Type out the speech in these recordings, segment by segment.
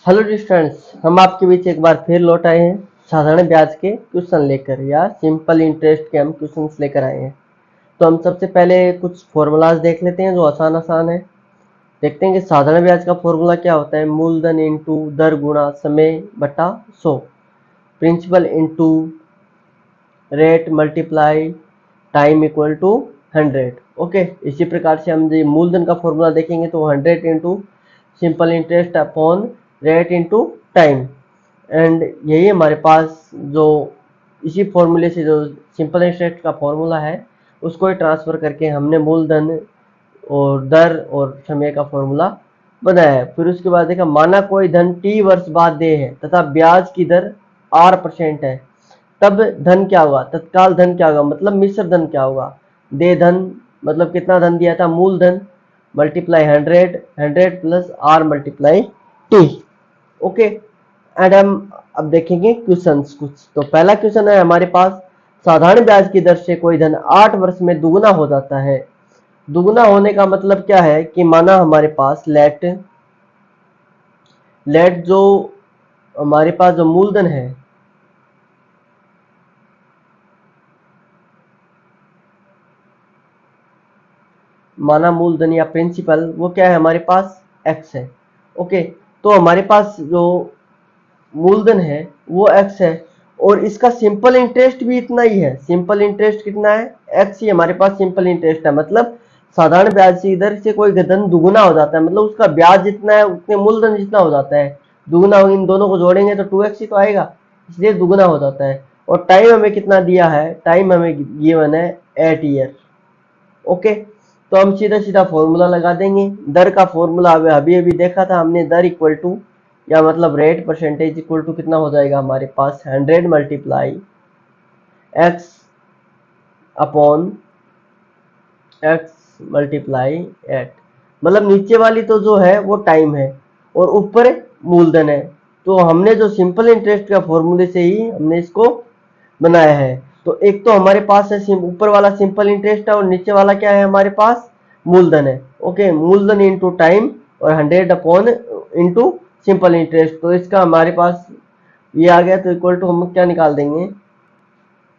Hello students, हम आपके बीच एक बार फिर लौट आए हैं साधारण ब्याज के क्वेश्चन लेकर या सिंपल इंटरेस्ट के हम क्वेश्चंस लेकर आए हैं। तो हम सबसे पहले कुछ फॉर्मूलाज देख लेते हैं जो आसान आसान है। देखते हैं कि साधारण ब्याज का फॉर्मूला क्या होता है। मूलधन इंटू दर गुणा समय बटा 100, principal into rate multiply time equal to 100। Okay, इसी प्रकार से हम जो मूलधन का फॉर्मूला देखेंगे तो 100 into simple interest upon rate into time. And यही हमारे पास जो इसी फॉर्मूले से जो सिंपल इंटरेस्ट का फॉर्मूला है उसको ही ट्रांसफर करके हमने मूलधन और दर और समय का फॉर्मूला बनाया है। फिर उसके बाद देखा, माना कोई धन टी वर्ष बाद दे है तथा ब्याज की दर R% है, तब धन क्या होगा, तत्काल धन क्या होगा, मतलब मिश्र धन क्या होगा। दे धन मतलब कितना धन दिया था, मूलधन multiply 100 plus R multiply T. Okay, and हम अब देखेंगे क्वेश्चंस कुछ। तो पहला क्वेश्चन है हमारे पास, साधारण ब्याज की दर से कोई धन 8 वर्ष में दुगुना हो जाता है। दुगुना होने का मतलब क्या है कि माना हमारे पास लेट जो हमारे पास जो मूलधन है, माना मूलधन या प्रिंसिपल वो क्या है हमारे पास x है। ओके, तो हमारे पास जो मूलधन है वो x है और इसका सिंपल इंटरेस्ट भी इतना ही है। सिंपल इंटरेस्ट कितना है, x ही हमारे पास सिंपल इंटरेस्ट है। मतलब साधारण ब्याज से इधर से कोई धन दुगुना हो जाता है, मतलब उसका ब्याज जितना है उतने मूलधन जितना हो जाता है। दुगुना इन दोनों को जोड़ेंगे तो 2x ही तो आएगा, इसलिए दुगुना हो जाता है। और टाइम हमें कितना दिया है, टाइम हमें गिवन है 8 ईयर। ओके, तो हम सीधा सीधा फॉर्मूला लगा देंगे। दर का फॉर्मूला अभी अभी देखा था हमने, दर इक्वल टू या मतलब रेट परसेंटेज इक्वल टू कितना हो जाएगा हमारे पास 100 multiply x upon x multiply 8। मतलब नीचे वाली तो जो है वो टाइम है और ऊपर मूलधन है। तो हमने जो सिंपल इंटरेस्ट का फॉर्मूले से ही हमने इसको बनाया है। तो एक तो हमारे पास है ऊपर वाला सिंपल इंटरेस्ट है और नीचे वाला क्या है हमारे पास, मूलधन है। ओके, मूलधन इंटू टाइम और 100 अपॉन इंटू सिंपल इंटरेस्ट। तो इसका हमारे पास ये आ गया, तो इक्वल टू हम क्या निकाल देंगे,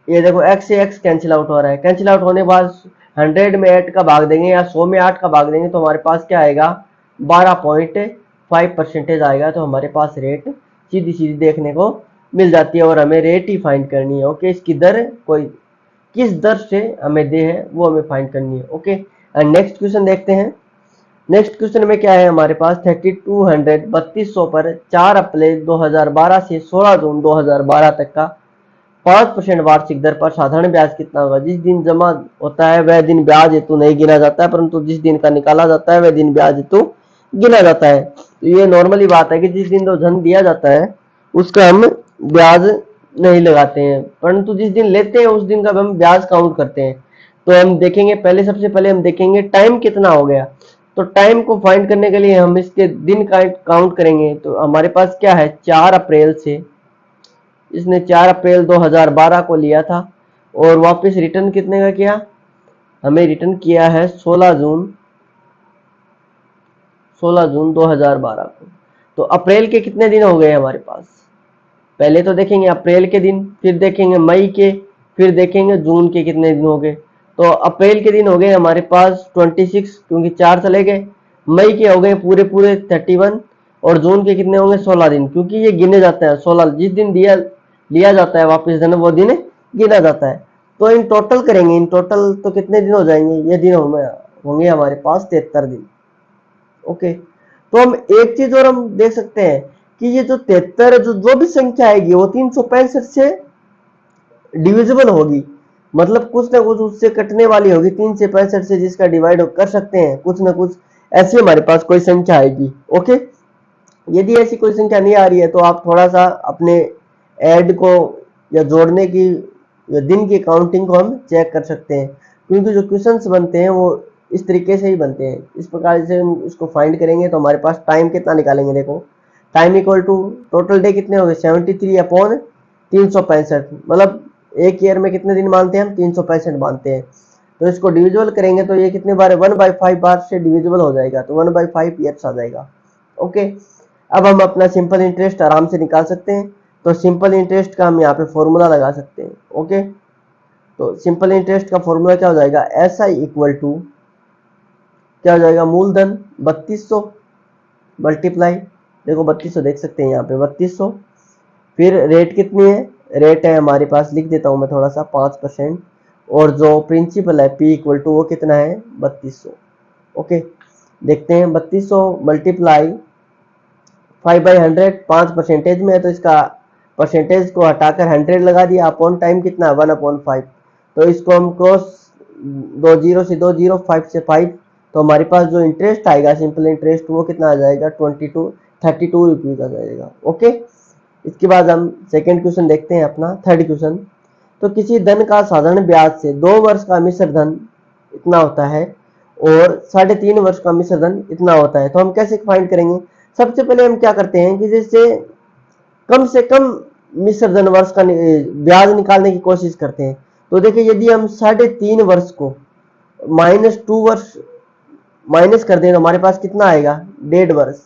ये देखो x से x कैंसिल आउट हो रहा है। कैंसिल आउट होने के बाद 100 में 8 का भाग देंगे या 100 में 8 का भाग देंगे तो हमारे पास क्या आएगा, 12.5% आएगा। तो हमारे पास रेट सीधी सीधी देखने को मिल जाती है और हमें रेट ही फाइंड करनी है। ओके, इसकी दर कोई किस दर से हमें दे है वो हमें फाइंड करनी है। ओके, एंड नेक्स्ट क्वेश्चन देखते हैं। नेक्स्ट क्वेश्चन में क्या है हमारे पास, 3200 पर 4 अप्रैल 2012 से 16 जून 2012 तक का 5% वार्षिक दर पर साधारण ब्याज कितना होगा। जिस दिन जमा होता है वह दिन ब्याज हेतु नहीं गिना जाता है, परंतु जिस दिन का निकाला जाता है वह दिन ब्याज हेतु गिना जाता है। तो ये नॉर्मली बात है कि जिस दिन तो धन दिया जाता है उसका हम ब्याज नहीं लगाते हैं, परंतु जिस दिन लेते हैं उस दिन का हम ब्याज काउंट करते हैं। तो हम देखेंगे पहले, सबसे पहले हम देखेंगे टाइम कितना हो गया। तो टाइम को फाइंड करने के लिए हम इसके दिन का काउंट करेंगे। तो हमारे पास क्या है, 4 अप्रैल से, इसने 4 अप्रैल 2012 को लिया था और वापस रिटर्न कितने का किया, हमें रिटर्न किया है 16 जून 2012 को। तो अप्रैल के कितने दिन हो गए हमारे पास, पहले तो देखेंगे अप्रैल के दिन, फिर देखेंगे मई के, फिर देखेंगे जून के कितने दिन हो गए। तो अप्रैल के दिन हो गए हमारे पास 26 क्योंकि 4 चले गए। मई के हो गए पूरे पूरे 31 और जून के कितने होंगे 16 दिन, क्योंकि ये गिने जाते हैं 16, जिस दिन लिया जाता है वापस धन वो दिन गिना जाता है। तो इन टोटल करेंगे, इन टोटल तो कितने दिन हो जाएंगे, ये दिन होंगे हमारे पास 73 दिन। ओके, तो हम एक चीज और हम देख सकते हैं कि ये जो 73 जो भी संख्या आएगी वो 365 से डिविजिबल होगी। मतलब कुछ ना कुछ उससे कटने वाली होगी 365 से, जिसका डिवाइड कर सकते हैं कुछ ना कुछ ऐसी हमारे पास कोई संख्या आएगी। ओके, यदि ऐसी कोई संख्या नहीं आ रही है तो आप थोड़ा सा अपने ऐड को या जोड़ने की या दिन की काउंटिंग को हम चेक कर सकते हैं, क्योंकि जो क्वेश्चंस बनते हैं वो इस तरीके से ही बनते हैं। इस प्रकार से हम इसको फाइंड करेंगे तो हमारे पास टाइम कितना निकालेंगे, देखो time equal to total day कितने हो गए 73 अपॉन 365। मतलब एक ईयर में कितने दिन मानते हैं हम, 365 मानते हैं। तो इसको डिविजिबल करेंगे तो ये कितने बार 1/5 बार से डिविजिबल हो जाएगा, तो 1/5 ईयर्स आ जाएगा। ओके, अब हम अपना सिंपल इंटरेस्ट आराम से निकाल सकते हैं। तो सिंपल इंटरेस्ट का हम यहाँ पे फॉर्मूला लगा सकते हैं। ओके, तो सिंपल इंटरेस्ट का फॉर्मूला क्या हो जाएगा, एस आई इक्वल टू क्या हो जाएगा, मूलधन 3200 मल्टीप्लाई, देखो 3200 देख सकते हैं यहाँ पे 3200, फिर रेट कितनी है, रेट है हमारे पास, लिख देता हूँ मैं थोड़ा सा 5%, और जो प्रिंसिपल है पी इक्वल टू वो कितना है 3200। ओके, देखते हैं 3200 मल्टीप्लाई 5/100, 5% में है तो इसका परसेंटेज को हटाकर 100 लगा दिया, अपॉन टाइम कितना है 1/5। तो इसको हम क्रॉस 20 से 20, 5 से 5, तो हमारे पास जो इंटरेस्ट आएगा सिंपल इंटरेस्ट वो कितना आ जाएगा 32 रुपीज आ जाएगा। ओके, इसके बाद हम सेकेंड क्वेश्चन देखते हैं अपना, थर्ड क्वेश्चन। तो किसी धन का साधारण ब्याज से 2 वर्ष का मिश्र धन इतना होता है और 3.5 वर्ष का मिश्र धन इतना होता है, तो हम कैसे फाइंड करेंगे। सबसे पहले हम क्या करते हैं कि जैसे कम से कम मिश्र धन वर्ष का ब्याज निकालने की कोशिश करते हैं। तो देखिए यदि हम 3.5 वर्ष को -2 वर्ष माइनस कर दें तो हमारे पास कितना आएगा 1.5 वर्ष,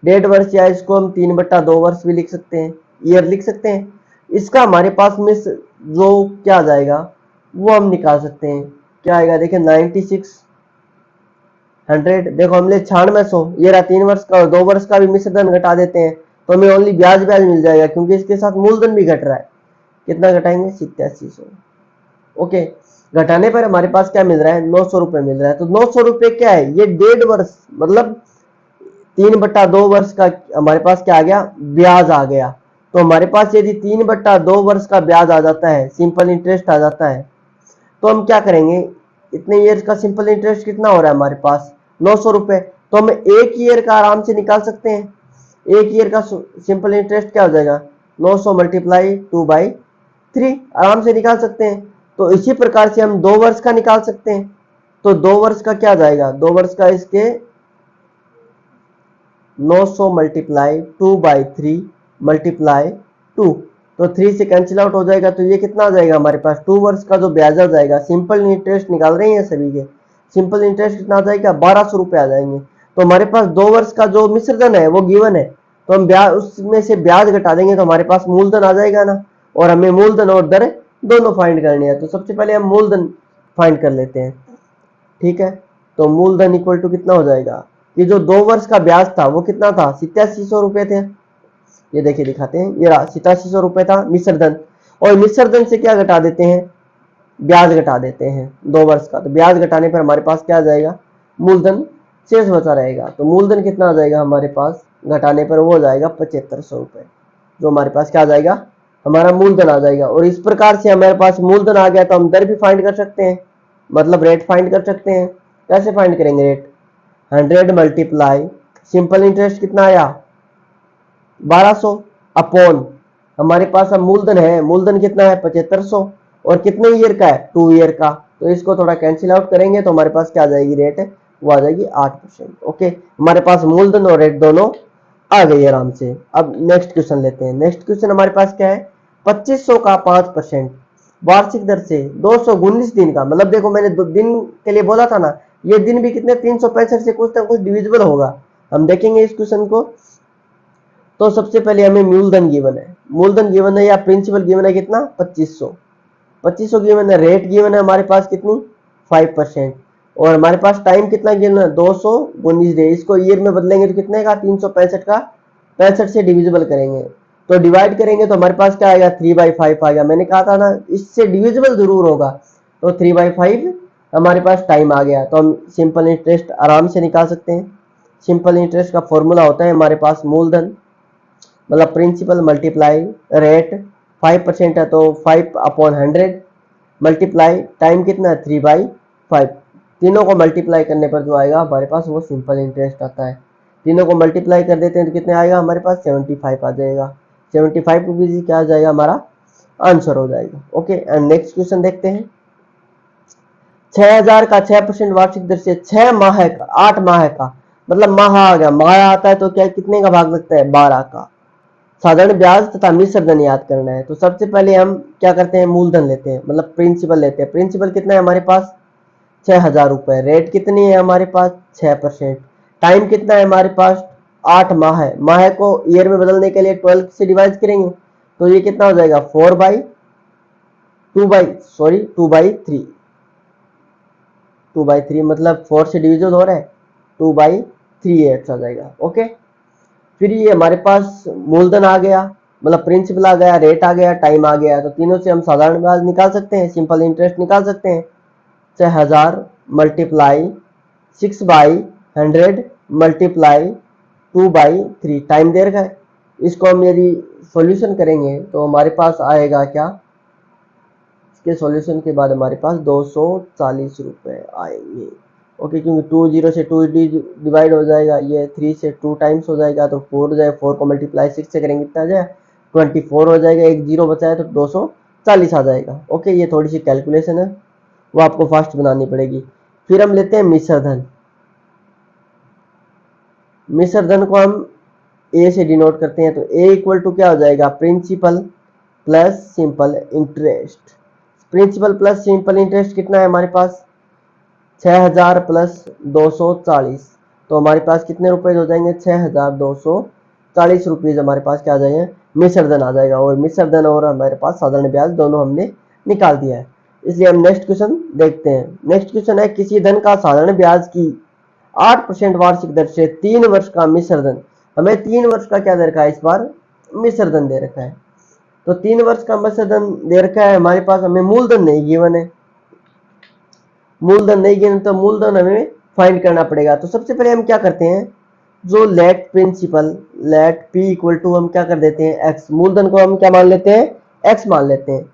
1.5 वर्ष, या इसको हम 3/2 वर्ष भी लिख सकते हैं, ईयर लिख सकते हैं। इसका हमारे पास में जो क्या आ जाएगा वो हम निकाल सकते हैं, क्या आएगा देखिए 9600, देखो हमने 9600, ये रहा 3 वर्ष का और 2 वर्ष का भी मिश्र धन घटा देते हैं तो हमें ओनली ब्याज मिल जाएगा, क्योंकि इसके साथ मूलधन भी घट रहा है। कितना घटाएंगे 8700। ओके, घटाने पर हमारे पास क्या मिल रहा है 900 रुपए मिल रहा है। तो 900 रुपए क्या है, ये 1.5 वर्ष मतलब 3/2 वर्ष का हमारे पास क्या आ गया ब्याज आ गया। तो हमारे पास यदि 3/2 वर्ष का ब्याज आ जाता है, सिंपल इंटरेस्ट आ जाता है, तो हम क्या करेंगे, इतने ईयर का सिंपल इंटरेस्ट कितना हो रहा है हमारे पास 900 रुपए, तो हम एक ईयर का आराम से निकाल सकते हैं। एक ईयर का सिंपल इंटरेस्ट क्या हो जाएगा 900 मल्टीप्लाई 2/3, आराम से निकाल सकते हैं। तो इसी प्रकार से हम 2 वर्ष का निकाल सकते हैं। तो 2 वर्ष का क्या जाएगा, 2 वर्ष का इसके 900 मल्टीप्लाई 2/3 मल्टीप्लाई 2, तो 3 से कैंसिल आउट हो जाएगा, तो ये कितना आ जाएगा हमारे पास 2 वर्ष का जो ब्याज आ जाएगा, सिंपल इंटरेस्ट निकाल रहे हैं सभी के, सिंपल इंटरेस्ट कितना आ जाएगा 1200 रुपए आ जाएंगे। तो हमारे पास 2 वर्ष का जो मिश्र धन है वो गिवन है, तो हम ब्याज उसमें से ब्याज घटा देंगे तो हमारे पास मूलधन आ जाएगा ना, और हमें मूलधन और दर दोनों फाइंड करनी है। तो सबसे पहले हम मूलधन फाइंड कर लेते हैं। ठीक है, तो मूलधन इक्वल टू कितना हो जाएगा, कि जो 2 वर्ष का ब्याज था वो कितना था 8700 रुपए थे, ये देखिए दिखाते हैं, ये 8700 रुपए था मिश्र धन, और मिश्र धन से क्या घटा देते हैं ब्याज घटा देते हैं 2 वर्ष का, तो ब्याज घटाने पर हमारे पास क्या आ जाएगा मूलधन शेष बचा रहेगा। तो मूलधन कितना आ जाएगा हमारे पास घटाने पर, वो हो जाएगा 7500 रुपए, जो हमारे पास क्या आ जाएगा हमारा मूलधन आ जाएगा। और इस प्रकार से हमारे पास मूलधन आ गया तो हम दर भी फाइंड कर सकते हैं, मतलब रेट फाइंड कर सकते हैं। कैसे फाइंड करेंगे रेट, 100 मल्टीप्लाई सिंपल इंटरेस्ट कितना आया 1200 अपॉन हमारे पास अब मूलधन है, मूलधन कितना है 7500, और कितने ईयर का है 2 ईयर का, तो इसको थोड़ा कैंसिल आउट करेंगे तो हमारे पास क्या आ जाएगी रेट है वो आ जाएगी 8%। ओके, हमारे पास मूलधन और रेट दोनों आ गई आराम से। अब नेक्स्ट क्वेश्चन लेते हैं। नेक्स्ट क्वेश्चन हमारे पास क्या है, 2500 का 5% वार्षिक दर से 219 दिन का, मतलब देखो मैंने दिन के लिए बोला था ना, ये दिन भी कितने 365 से कुछ ना कुछ डिविजिबल होगा, हम देखेंगे इस क्वेश्चन को। तो सबसे पहले हमें मूलधन गिवन है, मूलधन गिवन है या प्रिंसिपल गिवन है कितना 2500 गिवन है, रेट गिवन है हमारे पास कितनी 5%, और हमारे पास टाइम कितना गिवन है 219 डे, इसको ईयर में बदलेंगे तो कितने का 365 का 65 से डिविजिबल करेंगे, तो डिवाइड करेंगे तो हमारे पास क्या आएगा 3/5 आ गया। मैंने कहा था ना इससे डिविजिबल जरूर होगा, तो 3/5 हमारे पास टाइम आ गया। तो हम सिंपल इंटरेस्ट आराम से निकाल सकते हैं। सिंपल इंटरेस्ट का फॉर्मूला होता है हमारे पास मूलधन मतलब प्रिंसिपल मल्टीप्लाई रेट, 5% है तो 5/100 मल्टीप्लाई टाइम कितना है 3/5, तीनों को मल्टीप्लाई करने पर जो आएगा हमारे पास वो सिंपल इंटरेस्ट आता है। तीनों को मल्टीप्लाई कर देते हैं तो कितने आएगा हमारे पास 75 आ जाएगा, 75 रुपीज क्या आ जाएगा हमारा आंसर हो जाएगा। ओके, एंड नेक्स्ट क्वेश्चन देखते हैं। 6000 का 6% वार्षिक दर से 6 माह का 8 माह का, मतलब माह आ गया, माह आता है तो क्या कितने का भाग लगता है 12 का। साधारण ब्याज तथा मिश्र धन याद करना है, तो सबसे पहले हम क्या करते हैं मूलधन लेते हैं, मतलब प्रिंसिपल लेते हैं। प्रिंसिपल कितना है हमारे पास 6000 रुपए, रेट कितनी है हमारे पास 6%, टाइम कितना है हमारे पास 8 माह है, माह को ईयर में बदलने के लिए 12 से डिवाइड करेंगे तो ये कितना हो जाएगा 2/3, 2/3 मतलब 4 से डिविजन हो रहा है, 2/3 आ जाएगा। ओके, फिर ये हमारे पास मूलधन आ गया, मतलब प्रिंसिपल आ गया, रेट आ गया, टाइम आ गया, तो तीनों से हम साधारण ब्याज निकाल सकते हैं, सिंपल इंटरेस्ट निकाल सकते हैं। 6000 मल्टीप्लाई 6/100 मल्टीप्लाई 2/3 टाइम दे रखा है। इसको हम यदि सॉल्यूशन करेंगे तो हमारे पास आएगा क्या, इसके सॉल्यूशन के बाद हमारे पास 240 रुपए आएंगे। ओके, क्योंकि 2 0 से 2 डिवाइड हो जाएगा, ये 3 से 2 टाइम्स हो जाएगा तो 4 हो जाएगा, 4 को मल्टीप्लाई 6 से करेंगे कितना आ जाएगा 24 हो जाएगा, एक जीरो बचा है तो 240 आ जाएगा। ओके, ये थोड़ी सी कैलकुलेशन है, वो आपको फास्ट बनानी पड़ेगी। फिर हम लेते हैं मिश्र धन। मिश्र धन को हम ए से डिनोट करते हैं, तो ए इक्वल टू क्या हो जाएगा, principal plus simple interest. Principal plus simple interest कितना है हमारे पास 6000 प्लस 240, तो हमारे पास कितने रुपए हो जाएंगे 6240 रुपीज हमारे पास क्या आ जाएंगे, मिश्र धन आ जाएगा। और मिश्र धन और हमारे पास साधारण ब्याज दोनों हमने निकाल दिया है। इसलिए हम नेक्स्ट क्वेश्चन देखते हैं। नेक्स्ट क्वेश्चन है, किसी धन का साधारण ब्याज की 8% वार्षिक दर से 3 वर्ष का मिश्र धन, हमें 3 वर्ष का क्या दे रखा है, इस बार मिश्र धन दे रखा है। तो 3 वर्ष का मिश्र धन दे रखा है हमारे पास, हमें मूलधन नहीं गिवन है, मूलधन नहीं गिवन तो मूलधन हमें फाइंड करना पड़ेगा। तो सबसे पहले हम क्या करते हैं, जो let principal let P equal to हम क्या कर देते हैं एक्स, मूलधन को हम क्या मान लेते हैं एक्स मान लेते हैं।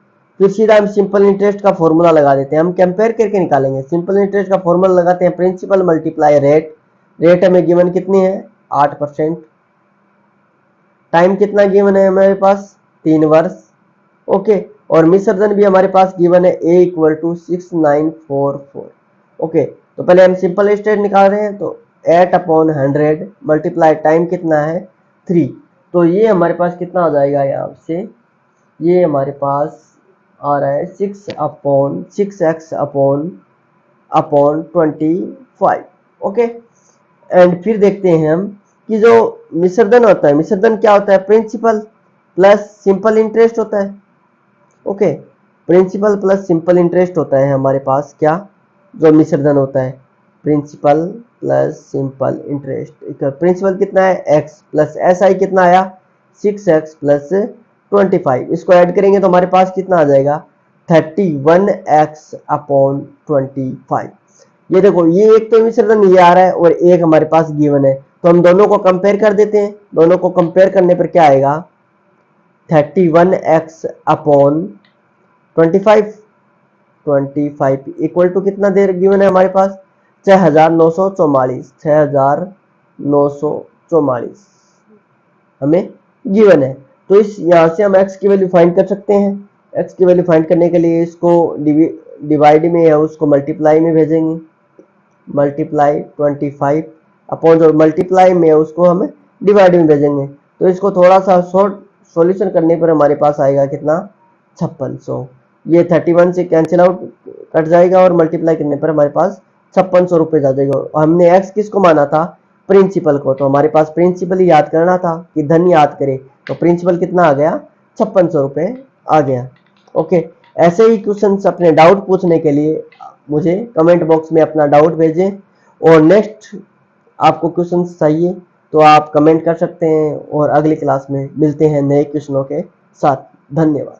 फिर सीधा हम सिंपल इंटरेस्ट का फॉर्मूला लगा देते हैं, हम कंपेयर करके निकालेंगे। सिंपल इंटरेस्ट का फॉर्मूला लगाते हैं प्रिंसिपल मल्टीप्लाई रेट, रेट हमें गिवन कितनी है 8%, टाइम कितना गिवन है हमारे पास 3 वर्ष। ओके, और मिश्र धन भी हमारे पास गिवन है ए इक्वल टू 6944। ओके, तो पहले हम सिंपल इंटरेस्ट निकाल रहे हैं, तो 8/100 मल्टीप्लाई टाइम कितना है 3, तो ये हमारे पास कितना आ जाएगा यहाँ से, ये हमारे पास आ रहा है 6/6x/25। ओके, एंड फिर देखते हैं हम कि जो मिश्र धन होता है, मिश्र धन क्या होता है, प्रिंसिपल प्लस सिंपल इंटरेस्ट होता है। Okay, principal plus simple interest होता है हमारे पास क्या, जो मिश्र धन होता है principal plus simple interest. Principal कितना है x प्लस एस आई कितना आया 6x प्लस 25, इसको ऐड करेंगे तो हमारे पास कितना आ जाएगा 31x/25। ये देखो, ये एक तो मिश्र धन ये आ रहा है और एक हमारे पास गिवन है, तो हम दोनों को कंपेयर कर देते हैं। दोनों को कंपेयर करने पर क्या आएगा 31x/25 इक्वल टू कितना देर गिवन है हमारे पास 6944 हमें गिवन है। तो इस यहाँ से हम x की वैल्यू फाइंड कर सकते हैं। x की वैल्यू फाइंड करने के लिए इसको डिवाइड में या उसको मल्टीप्लाई में भेजेंगे, मल्टीप्लाई 25 अपॉन जो मल्टीप्लाई में उसको हम डिवाइड में भेजेंगे। तो इसको थोड़ा सा शॉर्ट सॉल्यूशन करने पर हमारे पास आएगा कितना 5600, ये 31 से कैंसिल आउट कट जाएगा और मल्टीप्लाई करने पर हमारे पास 5600 रुपये आ जाएगा। हमने एक्स किसको माना था प्रिंसिपल को, तो हमारे पास प्रिंसिपल ही याद करना था कि धन याद करे, तो प्रिंसिपल कितना आ गया 5600 रुपये आ गया। ओके, ऐसे ही क्वेश्चन अपने डाउट पूछने के लिए मुझे कमेंट बॉक्स में अपना डाउट भेजें, और नेक्स्ट आपको क्वेश्चन चाहिए तो आप कमेंट कर सकते हैं, और अगली क्लास में मिलते हैं नए क्वेश्चनों के साथ। धन्यवाद।